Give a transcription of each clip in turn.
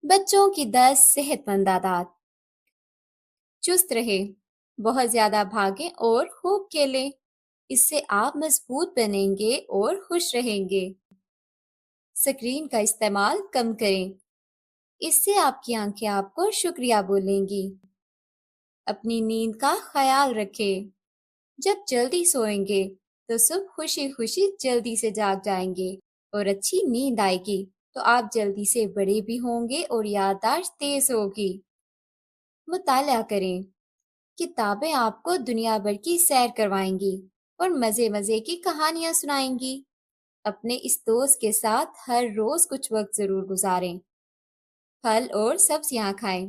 بچوں کی 10 صحت مند عادات۔ چست رہے، بہت زیادہ بھاگیں اور خوب کھیلیں۔ اس سے آپ مضبوط بنیں گے اور خوش رہیں گے۔ سکرین کا استعمال کم کریں، اس سے آپ کی آنکھیں آپ کو شکریہ بولیں گی۔ اپنی نیند کا خیال رکھیں، جب جلدی سوئیں گے تو صبح خوشی خوشی جلدی سے جاگ جائیں گے اور اچھی نیند آئے گی تو آپ جلدی سے بڑے بھی ہوں گے اور یادداشت تیز ہوگی۔ مطالعہ کریں، کتابیں آپ کو دنیا بھر کی سیر کروائیں گی اور مزے مزے کی کہانیاں سنائیں گی۔ اپنے اس دوست کے ساتھ ہر روز کچھ وقت ضرور گزاریں۔ پھل اور سبزیاں کھائیں،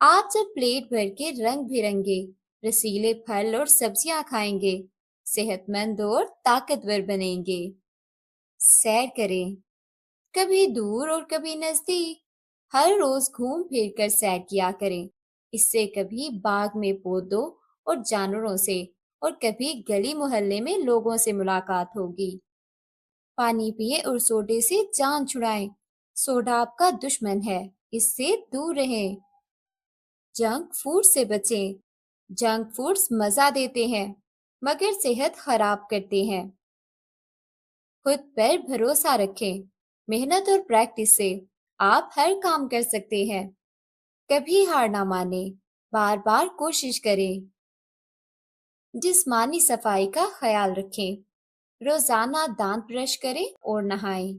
آپ جب پلیٹ بھر کے رنگ برنگے رسیلے پھل اور سبزیاں کھائیں گے صحت مند اور طاقتور بنیں گے۔ سیر کریں، کبھی دور اور کبھی نزدیک، ہر روز گھوم پھر کر سیر کیا کریں۔ اس سے کبھی باغ میں پودوں اور جانوروں سے اور کبھی گلی محلے میں لوگوں سے ملاقات ہوگی۔ پانی پئیں اور سوڈے سے جان چھڑائیں، سوڈا آپ کا دشمن ہے، اس سے دور رہیں۔ جنک فوڈ سے بچیں، جنک فوڈز مزہ دیتے ہیں مگر صحت خراب کرتے ہیں۔ خود پر بھروسہ رکھیں، محنت اور پریکٹس سے آپ ہر کام کر سکتے ہیں۔ کبھی ہار نہ مانیں، بار بار کوشش کریں۔ جسمانی صفائی کا خیال رکھیں، روزانہ دانت برش کریں اور نہائیں۔